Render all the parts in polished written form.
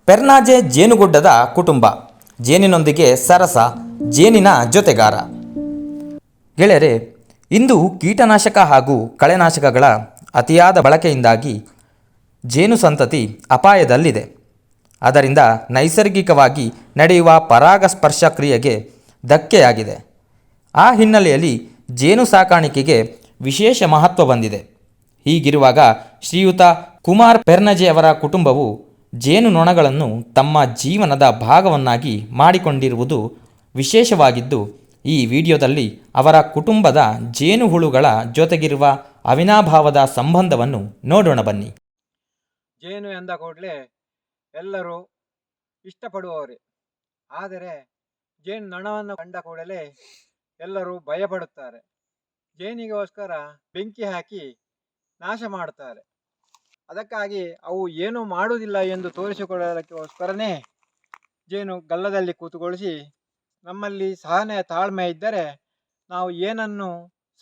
ಪೆರ್ನಾಜೆ ಜೇನುಗುಡ್ಡದ ಕುಟುಂಬ, ಜೇನಿನೊಂದಿಗೆ ಸರಸ, ಜೇನಿನ ಜೊತೆಗಾರ. ಗೆಳೆಯರೆ, ಇಂದು ಕೀಟನಾಶಕ ಹಾಗೂ ಕಳೆನಾಶಕಗಳ ಅತಿಯಾದ ಬಳಕೆಯಿಂದಾಗಿ ಜೇನು ಸಂತತಿ ಅಪಾಯದಲ್ಲಿದೆ. ಅದರಿಂದ ನೈಸರ್ಗಿಕವಾಗಿ ನಡೆಯುವ ಪರಾಗಸ್ಪರ್ಶ ಕ್ರಿಯೆಗೆ ಧಕ್ಕೆಯಾಗಿದೆ. ಆ ಹಿನ್ನೆಲೆಯಲ್ಲಿ ಜೇನು ಸಾಕಾಣಿಕೆಗೆ ವಿಶೇಷ ಮಹತ್ವ ಬಂದಿದೆ. ಹೀಗಿರುವಾಗ ಶ್ರೀಯುತ ಕುಮಾರ್ ಪೆರ್ನಾಜೆ ಅವರ ಕುಟುಂಬವು ಜೇನುನೊಣಗಳನ್ನು ತಮ್ಮ ಜೀವನದ ಭಾಗವನ್ನಾಗಿ ಮಾಡಿಕೊಂಡಿರುವುದು ವಿಶೇಷವಾಗಿದ್ದು, ಈ ವಿಡಿಯೋದಲ್ಲಿ ಅವರ ಕುಟುಂಬದ ಜೇನುಹುಳುಗಳ ಜೊತೆಗಿರುವ ಅವಿನಾಭಾವದ ಸಂಬಂಧವನ್ನು ನೋಡೋಣ ಬನ್ನಿ. ಜೇನು ಎಂದ ಕೂಡಲೇ ಎಲ್ಲರೂ ಇಷ್ಟಪಡುವವರೇ. ಆದರೆ ಜೇನು ನೊಣವನ್ನು ಕಂಡ ಕೂಡಲೇ ಎಲ್ಲರೂ ಭಯಪಡುತ್ತಾರೆ. ಜೇನಿಗೋಸ್ಕರ ಬೆಂಕಿ ಹಾಕಿ ನಾಶ ಮಾಡುತ್ತಾರೆ. ಅದಕ್ಕಾಗಿ ಅವು ಏನೂ ಮಾಡುವುದಿಲ್ಲ ಎಂದು ತೋರಿಸಿಕೊಳ್ಳಲಿಕ್ಕೋಸ್ಕರನೇ ಜೇನು ಗಲ್ಲದಲ್ಲಿ ಕೂತುಗೊಳಿಸಿ, ನಮ್ಮಲ್ಲಿ ಸಹನೆ ತಾಳ್ಮೆ ಇದ್ದರೆ ನಾವು ಏನನ್ನು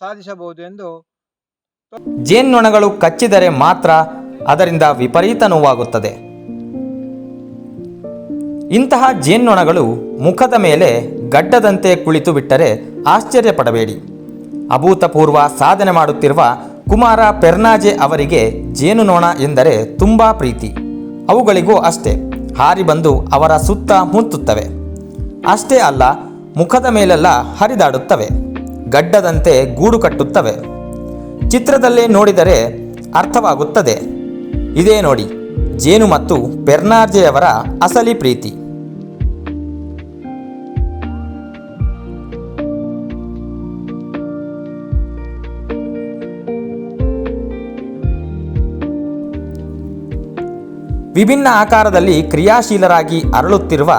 ಸಾಧಿಸಬಹುದು ಎಂದು. ಜೇನುನೊಣಗಳು ಕಚ್ಚಿದರೆ ಮಾತ್ರ ಅದರಿಂದ ವಿಪರೀತ ನೋವಾಗುತ್ತದೆ. ಇಂತಹ ಜೇನುನೊಣಗಳು ಮುಖದ ಮೇಲೆ ಗಡ್ಡದಂತೆ ಕುಳಿತು ಬಿಟ್ಟರೆ ಆಶ್ಚರ್ಯಪಡಬೇಡಿ. ಅಭೂತಪೂರ್ವ ಸಾಧನೆ ಮಾಡುತ್ತಿರುವ ಕುಮಾರ ಪೆರ್ನಾಜೆ ಅವರಿಗೆ ಜೇನುನೊಣ ಎಂದರೆ ತುಂಬ ಪ್ರೀತಿ. ಅವುಗಳಿಗೂ ಅಷ್ಟೇ, ಹಾರಿ ಬಂದು ಅವರ ಸುತ್ತ ಮುತ್ತುತ್ತವೆ. ಅಷ್ಟೇ ಅಲ್ಲ, ಮುಖದ ಮೇಲೆಲ್ಲ ಹರಿದಾಡುತ್ತವೆ, ಗಡ್ಡದಂತೆ ಗೂಡು ಕಟ್ಟುತ್ತವೆ. ಚಿತ್ರದಲ್ಲೇ ನೋಡಿದರೆ ಅರ್ಥವಾಗುತ್ತದೆ. ಇದೇ ನೋಡಿ ಜೇನು ಮತ್ತು ಪೆರ್ನಾಜೆಯವರ ಅಸಲಿ ಪ್ರೀತಿ. ವಿಭಿನ್ನ ಆಕಾರದಲ್ಲಿ ಕ್ರಿಯಾಶೀಲರಾಗಿ ಅರಳುತ್ತಿರುವ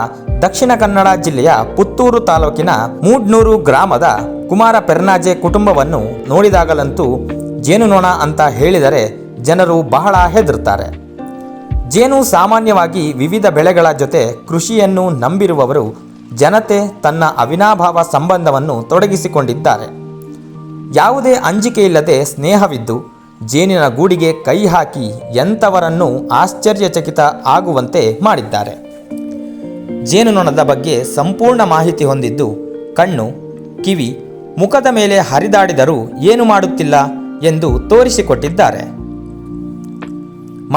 ದಕ್ಷಿಣ ಕನ್ನಡ ಜಿಲ್ಲೆಯ ಪುತ್ತೂರು ತಾಲೂಕಿನ ಮೂಡ್ನೂರು ಗ್ರಾಮದ ಕುಮಾರ ಪೆರ್ನಾಜೆ ಕುಟುಂಬವನ್ನು ನೋಡಿದಾಗಲಂತೂ ಜೇನುನೊಣ ಅಂತ ಹೇಳಿದರೆ ಜನರು ಬಹಳ ಹೆದರುತ್ತಾರೆ. ಜೇನು ಸಾಮಾನ್ಯವಾಗಿ ವಿವಿಧ ಬೆಳೆಗಳ ಜೊತೆ ಕೃಷಿಯನ್ನು ನಂಬಿರುವವರು ಜನತೆ ತನ್ನ ಅವಿನಾಭಾವ ಸಂಬಂಧವನ್ನು ತೊಡಗಿಸಿಕೊಂಡಿದ್ದಾರೆ. ಯಾವುದೇ ಅಂಜಿಕೆಯಿಲ್ಲದೆ ಸ್ನೇಹವಿದ್ದು ಜೇನಿನ ಗೂಡಿಗೆ ಕೈ ಹಾಕಿ ಎಂಥವರನ್ನೂ ಆಶ್ಚರ್ಯಚಕಿತ ಆಗುವಂತೆ ಮಾಡಿದ್ದಾರೆ. ಜೇನುನೊಣದ ಬಗ್ಗೆ ಸಂಪೂರ್ಣ ಮಾಹಿತಿ ಹೊಂದಿದ್ದು, ಕಣ್ಣು, ಕಿವಿ, ಮುಖದ ಮೇಲೆ ಹರಿದಾಡಿದರೂ ಏನು ಮಾಡುತ್ತಿಲ್ಲ ಎಂದು ತೋರಿಸಿಕೊಟ್ಟಿದ್ದಾರೆ.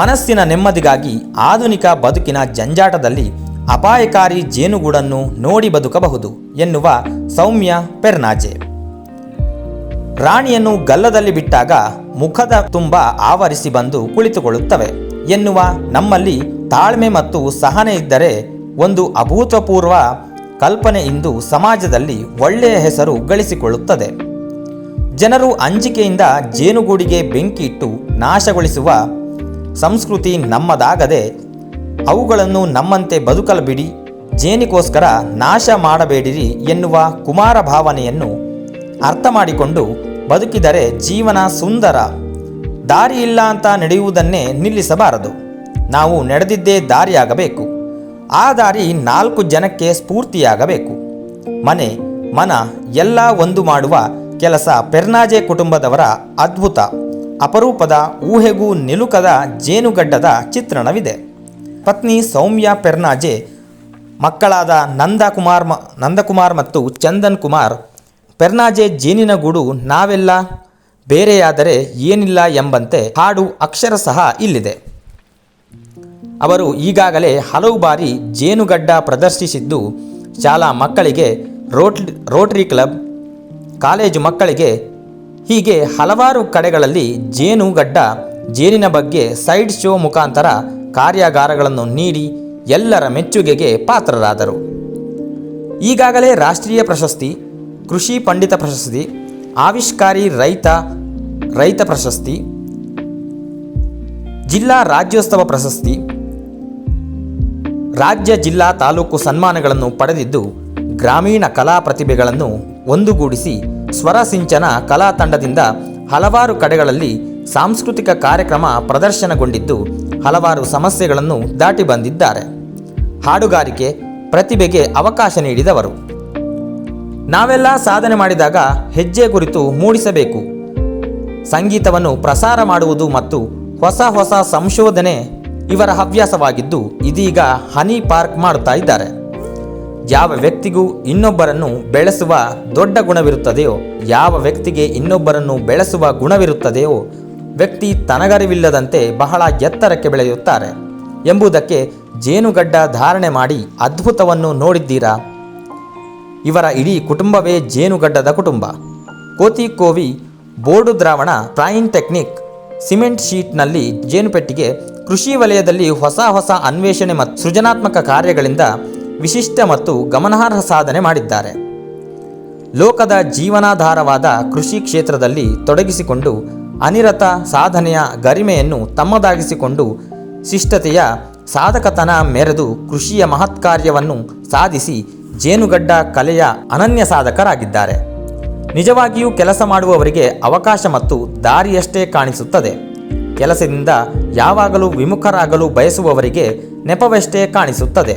ಮನಸ್ಸಿನ ನೆಮ್ಮದಿಗಾಗಿ ಆಧುನಿಕ ಬದುಕಿನ ಜಂಜಾಟದಲ್ಲಿ ಅಪಾಯಕಾರಿ ಜೇನುಗೂಡನ್ನು ನೋಡಿ ಬದುಕಬಹುದು ಎನ್ನುವ ಸೌಮ್ಯ ಪೆರ್ನಾಜೆ. ರಾಣಿಯನ್ನು ಗಲ್ಲದಲ್ಲಿ ಬಿಟ್ಟಾಗ ಮುಖದ ತುಂಬ ಆವರಿಸಿ ಬಂದು ಕುಳಿತುಕೊಳ್ಳುತ್ತವೆ ಎನ್ನುವ ನಮ್ಮಲ್ಲಿ ತಾಳ್ಮೆ ಮತ್ತು ಸಹನೆ ಇದ್ದರೆ ಒಂದು ಅಭೂತಪೂರ್ವ ಕಲ್ಪನೆ ಇಂದು ಸಮಾಜದಲ್ಲಿ ಒಳ್ಳೆಯ ಹೆಸರು ಗಳಿಸಿಕೊಳ್ಳುತ್ತದೆ. ಜನರು ಅಂಜಿಕೆಯಿಂದ ಜೇನುಗೂಡಿಗೆ ಬೆಂಕಿ ಇಟ್ಟು ನಾಶಗೊಳಿಸುವ ಸಂಸ್ಕೃತಿ ನಮ್ಮದಾಗದೆ ಅವುಗಳನ್ನು ನಮ್ಮಂತೆ ಬದುಕಲು ಬಿಡಿ, ಜೇನಿಗೋಸ್ಕರ ನಾಶ ಮಾಡಬೇಡಿರಿ ಎನ್ನುವ ಕುಮಾರ ಭಾವನೆಯನ್ನು ಅರ್ಥ ಮಾಡಿಕೊಂಡು ಬದುಕಿದರೆ ಜೀವನ ಸುಂದರ. ದಾರಿ ಇಲ್ಲ ಅಂತ ನಡೆಯುವುದನ್ನೇ ನಿಲ್ಲಿಸಬಾರದು. ನಾವು ನಡೆದಿದ್ದೇ ದಾರಿಯಾಗಬೇಕು. ಆ ದಾರಿ 4 ಜನಕ್ಕೆ ಸ್ಫೂರ್ತಿಯಾಗಬೇಕು. ಮನೆ ಮನ ಎಲ್ಲ ಒಂದು ಮಾಡುವ ಕೆಲಸ ಪೆರ್ನಾಜೆ ಕುಟುಂಬದವರ ಅದ್ಭುತ, ಅಪರೂಪದ, ಊಹೆಗೂ ನಿಲುಕದ ಜೇನುಗಡ್ಡದ ಚಿತ್ರಣವಿದೆ. ಪತ್ನಿ ಸೌಮ್ಯ ಪೆರ್ನಾಜೆ, ಮಕ್ಕಳಾದ ನಂದಕುಮಾರ್ ಮತ್ತು ಚಂದನ್ ಕುಮಾರ್ ಪೆರ್ನಾಜೆ. ಜೇನಿನ ಗೂಡು ನಾವೆಲ್ಲ ಬೇರೆಯಾದರೆ ಏನಿಲ್ಲ ಎಂಬಂತೆ ಹಾಡು ಅಕ್ಷರಶಃ ಇಲ್ಲಿದೆ. ಅವರು ಈಗಾಗಲೇ ಹಲವು ಬಾರಿ ಜೇನುಗಡ್ಡ ಪ್ರದರ್ಶಿಸಿದ್ದು, ಶಾಲಾ ಮಕ್ಕಳಿಗೆ, ರೋಟರಿ ಕ್ಲಬ್, ಕಾಲೇಜು ಮಕ್ಕಳಿಗೆ, ಹೀಗೆ ಹಲವಾರು ಕಡೆಗಳಲ್ಲಿ ಜೇನುಗಡ್ಡ, ಜೇನಿನ ಬಗ್ಗೆ ಸೈಡ್ ಶೋ ಮುಖಾಂತರ ಕಾರ್ಯಾಗಾರಗಳನ್ನು ನೀಡಿ ಎಲ್ಲರ ಮೆಚ್ಚುಗೆಗೆ ಪಾತ್ರರಾದರು. ಈಗಾಗಲೇ ರಾಷ್ಟ್ರೀಯ ಪ್ರಶಸ್ತಿ, ಕೃಷಿ ಪಂಡಿತ ಪ್ರಶಸ್ತಿ, ಆವಿಷ್ಕಾರಿ ರೈತ ಪ್ರಶಸ್ತಿ, ಜಿಲ್ಲಾ ರಾಜ್ಯೋತ್ಸವ ಪ್ರಶಸ್ತಿ, ರಾಜ್ಯ ಜಿಲ್ಲಾ ತಾಲೂಕು ಸನ್ಮಾನಗಳನ್ನು ಪಡೆದಿದ್ದು, ಗ್ರಾಮೀಣ ಕಲಾ ಪ್ರತಿಭೆಗಳನ್ನು ಒಂದುಗೂಡಿಸಿ ಸ್ವರ ಸಿಂಚನ ಕಲಾ ತಂಡದಿಂದ ಹಲವಾರು ಕಡೆಗಳಲ್ಲಿ ಸಾಂಸ್ಕೃತಿಕ ಕಾರ್ಯಕ್ರಮ ಪ್ರದರ್ಶನಗೊಂಡಿದ್ದು, ಹಲವಾರು ಸಮಸ್ಯೆಗಳನ್ನು ದಾಟಿ ಬಂದಿದ್ದಾರೆ. ಹಾಡುಗಾರಿಕೆ ಪ್ರತಿಭೆಗೆ ಅವಕಾಶ ನೀಡಿದವರು. ನಾವೆಲ್ಲ ಸಾಧನೆ ಮಾಡಿದಾಗ ಹೆಜ್ಜೆ ಕುರಿತು ಮೂಡಿಸಬೇಕು. ಸಂಗೀತವನ್ನು ಪ್ರಸಾರ ಮಾಡುವುದು ಮತ್ತು ಹೊಸ ಸಂಶೋಧನೆ ಇವರ ಹವ್ಯಾಸವಾಗಿದ್ದು ಇದೀಗ ಹನಿ ಪಾರ್ಕ್ ಮಾಡುತ್ತಾ ಇದ್ದಾರೆ. ಯಾವ ವ್ಯಕ್ತಿಗೂ ಇನ್ನೊಬ್ಬರನ್ನು ಬೆಳೆಸುವ ದೊಡ್ಡ ಗುಣವಿರುತ್ತದೆಯೋ, ಯಾವ ವ್ಯಕ್ತಿಗೆ ಇನ್ನೊಬ್ಬರನ್ನು ಬೆಳೆಸುವ ಗುಣವಿರುತ್ತದೆಯೋ ವ್ಯಕ್ತಿ ತನಗರಿವಿಲ್ಲದಂತೆ ಬಹಳ ಎತ್ತರಕ್ಕೆ ಬೆಳೆಯುತ್ತಾರೆ ಎಂಬುದಕ್ಕೆ ಜೇನುಗಡ್ಡ ಧಾರಣೆ ಮಾಡಿ ಅದ್ಭುತವನ್ನು ನೋಡಿದ್ದೀರಾ? ಇವರ ಇಡೀ ಕುಟುಂಬವೇ ಜೇನುಗಡ್ಡದ ಕುಟುಂಬ. ಕೋತಿಕೋವಿ ಬೋರ್ಡು ದ್ರಾವಣ, ಫ್ರೈಯಿಂಗ್ ಟೆಕ್ನಿಕ್, ಸಿಮೆಂಟ್ ಶೀಟ್ನಲ್ಲಿ ಜೇನುಪೆಟ್ಟಿಗೆ, ಕೃಷಿ ವಲಯದಲ್ಲಿ ಹೊಸ ಅನ್ವೇಷಣೆ ಮತ್ತು ಸೃಜನಾತ್ಮಕ ಕಾರ್ಯಗಳಿಂದ ವಿಶಿಷ್ಟ ಮತ್ತು ಗಮನಾರ್ಹ ಸಾಧನೆ ಮಾಡಿದ್ದಾರೆ. ಲೋಕದ ಜೀವನಾಧಾರವಾದ ಕೃಷಿ ಕ್ಷೇತ್ರದಲ್ಲಿ ತೊಡಗಿಸಿಕೊಂಡು ಅನಿರತ ಸಾಧನೆಯ ಗರಿಮೆಯನ್ನು ತಮ್ಮದಾಗಿಸಿಕೊಂಡು ಶಿಷ್ಟತೆಯ ಸಾಧಕತನ ಮೆರೆದು ಕೃಷಿಯ ಮಹತ್ಕಾರ್ಯವನ್ನು ಸಾಧಿಸಿ ಜೇನುಗಡ್ಡ ಕಲೆಯ ಅನನ್ಯ ಸಾಧಕರಾಗಿದ್ದಾರೆ. ನಿಜವಾಗಿಯೂ ಕೆಲಸ ಮಾಡುವವರಿಗೆ ಅವಕಾಶ ಮತ್ತು ದಾರಿಯಷ್ಟೇ ಕಾಣಿಸುತ್ತದೆ. ಕೆಲಸದಿಂದ ಯಾವಾಗಲೂ ವಿಮುಖರಾಗಲು ಬಯಸುವವರಿಗೆ ನೆಪವಷ್ಟೇ ಕಾಣಿಸುತ್ತದೆ.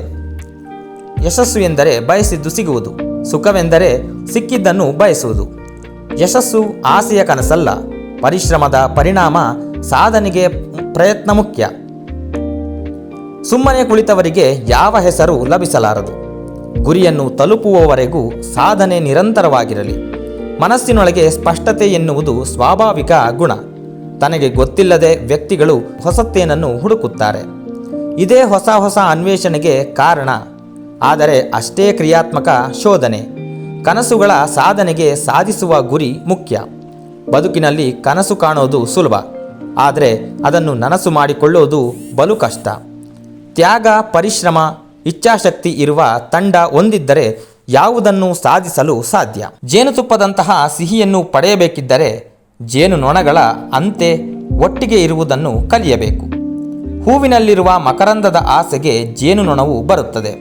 ಯಶಸ್ಸು ಎಂದರೆ ಬಯಸಿದ್ದು ಸಿಗುವುದು, ಸುಖವೆಂದರೆ ಸಿಕ್ಕಿದ್ದನ್ನು ಬಯಸುವುದು. ಯಶಸ್ಸು ಆಸೆಯ ಕನಸಲ್ಲ, ಪರಿಶ್ರಮದ ಪರಿಣಾಮ. ಸಾಧನೆಗೆ ಪ್ರಯತ್ನ ಮುಖ್ಯ. ಸುಮ್ಮನೆ ಕುಳಿತವರಿಗೆ ಯಾವ ಹೆಸರು ಲಭಿಸಲಾರದು. ಗುರಿಯನ್ನು ತಲುಪುವವರೆಗೂ ಸಾಧನೆ ನಿರಂತರವಾಗಿರಲಿ. ಮನಸ್ಸಿನೊಳಗೆ ಸ್ಪಷ್ಟತೆ ಎನ್ನುವುದು ಸ್ವಾಭಾವಿಕ ಗುಣ. ತನಗೆ ಗೊತ್ತಿಲ್ಲದೆ ವ್ಯಕ್ತಿಗಳು ಹೊಸತೇನನ್ನು ಹುಡುಕುತ್ತಾರೆ. ಇದೇ ಹೊಸ ಅನ್ವೇಷಣೆಗೆ ಕಾರಣ. ಆದರೆ ಅಷ್ಟೇ ಕ್ರಿಯಾತ್ಮಕ ಶೋಧನೆ. ಕನಸುಗಳ ಸಾಧನೆಗೆ ಸಾಧಿಸುವ ಗುರಿ ಮುಖ್ಯ. ಬದುಕಿನಲ್ಲಿ ಕನಸು ಕಾಣೋದು ಸುಲಭ, ಆದರೆ ಅದನ್ನು ನನಸು ಮಾಡಿಕೊಳ್ಳೋದು ಬಲು ಕಷ್ಟ. ತ್ಯಾಗ, ಪರಿಶ್ರಮ, ಇಚ್ಛಾಶಕ್ತಿ ಇರುವ ತಂಡ ಒಂದಿದ್ದರೆ ಯಾವುದನ್ನು ಸಾಧಿಸಲು ಸಾಧ್ಯ. ಜೇನುತುಪ್ಪದಂತಹ ಸಿಹಿಯನ್ನು ಪಡೆಯಬೇಕಿದ್ದರೆ ಜೇನುನೊಣಗಳ ಅಂತೆ ಒಟ್ಟಿಗೆ ಇರುವುದನ್ನು ಕಲಿಯಬೇಕು. ಹೂವಿನಲ್ಲಿರುವ ಮಕರಂದದ ಆಸೆಗೆ ಜೇನುನೊಣವು ಬರುತ್ತದೆ,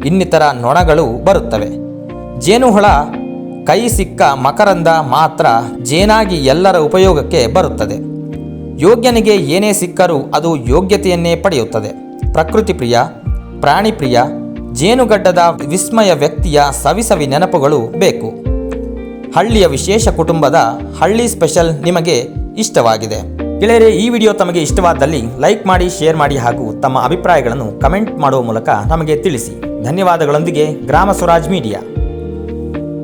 ಇನ್ನಿತರ ನೊಣಗಳು ಬರುತ್ತವೆ. ಜೇನುಹುಳ ಕೈ ಸಿಕ್ಕ ಮಕರಂದ ಮಾತ್ರ ಜೇನಾಗಿ ಎಲ್ಲರ ಉಪಯೋಗಕ್ಕೆ ಬರುತ್ತದೆ. ಯೋಗ್ಯನಿಗೆ ಏನೇ ಸಿಕ್ಕರೂ ಅದು ಯೋಗ್ಯತೆಯನ್ನೇ ಪಡೆಯುತ್ತದೆ. ಪ್ರಕೃತಿ ಪ್ರಿಯ, ಪ್ರಾಣಿ ಪ್ರಿಯ, ಜೇನುಗಡ್ಡದ ವಿಸ್ಮಯ ವ್ಯಕ್ತಿಯ ಸವಿಸವಿ ನೆನಪುಗಳು ಬೇಕು. ಹಳ್ಳಿಯ ವಿಶೇಷ ಕುಟುಂಬದ ಹಳ್ಳಿ ಸ್ಪೆಷಲ್ ನಿಮಗೆ ಇಷ್ಟವಾಗಿದೆ. ಗೆಳೆಯರೇ, ಈ ವಿಡಿಯೋ ತಮಗೆ ಇಷ್ಟವಾದಲ್ಲಿ ಲೈಕ್ ಮಾಡಿ, ಶೇರ್ ಮಾಡಿ ಹಾಗೂ ತಮ್ಮ ಅಭಿಪ್ರಾಯಗಳನ್ನು ಕಮೆಂಟ್ ಮಾಡುವ ಮೂಲಕ ನಮಗೆ ತಿಳಿಸಿ. ಧನ್ಯವಾದಗಳೊಂದಿಗೆ ಗ್ರಾಮ ಸ್ವರಾಜ್ ಮೀಡಿಯಾ.